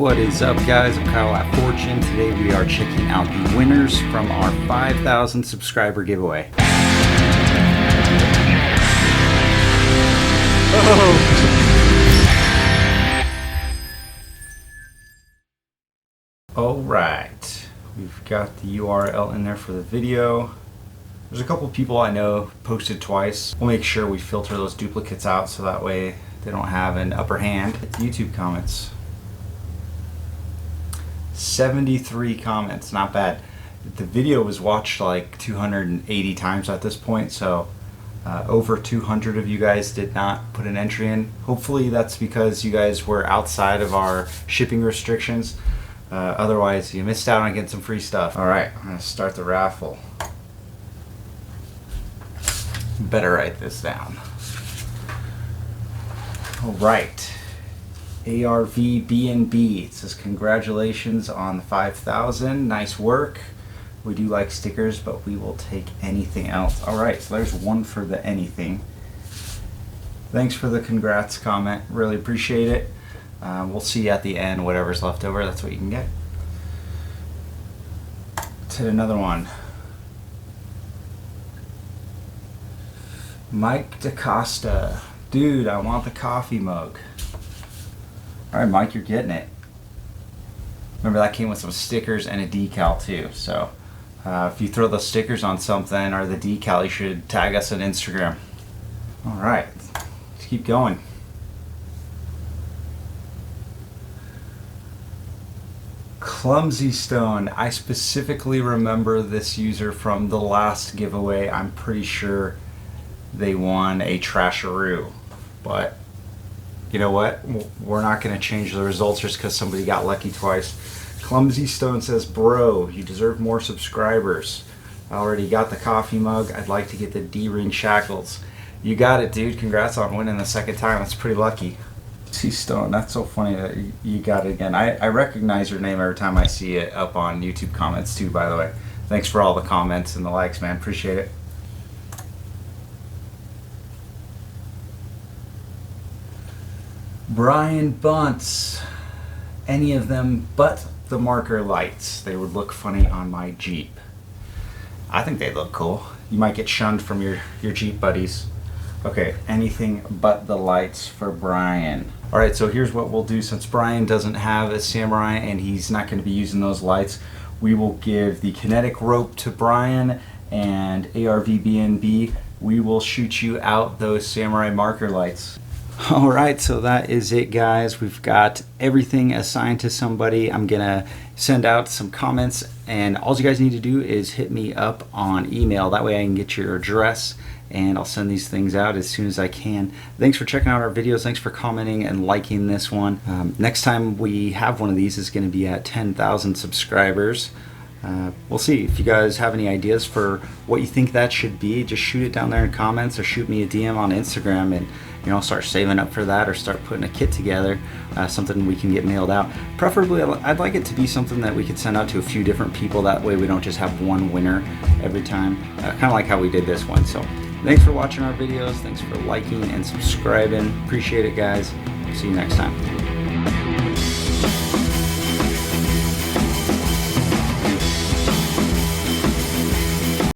What is up, guys? I'm Kyle at Fortune. Today we are checking out the winners from our 5,000 subscriber giveaway. Alright, we've got the URL in there for the video. There's a couple people I know posted twice. We'll make sure we filter those duplicates out so that way they don't have an upper hand. YouTube comments. 73 comments, not bad. The video was watched like 280 times at this point, so over 200 of you guys did not put an entry in. Hopefully that's because you guys were outside of our shipping restrictions. Otherwise you missed out on getting some free stuff. Alright, I'm gonna start the raffle. Better write this down. Alright. ARVBNB. It says congratulations on the 5,000. Nice work. We do like stickers, but we will take anything else. Alright, so there's one for the anything. Thanks for the congrats comment. Really appreciate it. We'll see at the end whatever's left over. That's what you can get. Let's hit another one. Mike DaCosta. Dude, I want the coffee mug. Alright, Mike, you're getting it. Remember, that came with some stickers and a decal too. So if you throw the stickers on something or the decal, you should tag us on Instagram. Alright, let's keep going. Clumsy Stone. I specifically remember this user from the last giveaway. I'm pretty sure they won a Trasharoo, but you know what? We're not going to change the results just because somebody got lucky twice. Clumsy Stone says, bro, you deserve more subscribers. I already got the coffee mug. I'd like to get the D-ring shackles. You got it, dude. Congrats on winning the second time. That's pretty lucky. C Stone, that's so funny that you got it again. I recognize your name every time I see it up on YouTube comments too, by the way. Thanks for all the comments and the likes, man. Appreciate it. Brian Bunce. Any of them but the marker lights. They would look funny on my Jeep. I think they look cool. You might get shunned from your Jeep buddies. Okay, anything but the lights for Brian. Alright, so here's what we'll do. Since Brian doesn't have a Samurai and he's not going to be using those lights, we will give the kinetic rope to Brian, and ARVBNB, we will shoot you out those Samurai marker lights. Alright, so that is it, guys. We've got everything assigned to somebody. I'm gonna send out some comments, and all you guys need to do is hit me up on email. That way I can get your address and I'll send these things out as soon as I can. Thanks for checking out our videos. Thanks for commenting and liking this one. Next time we have one of these is going to be at 10,000 subscribers. We'll see. If you guys have any ideas for what you think that should be, just shoot it down there in comments or shoot me a DM on Instagram, and I'll start saving up for that or start putting a kit together, something we can get mailed out. Preferably, I'd like it to be something that we could send out to a few different people. That way we don't just have one winner every time, kind of like how we did this one. So thanks for watching our videos. Thanks for liking and subscribing. Appreciate it, guys. See you next time.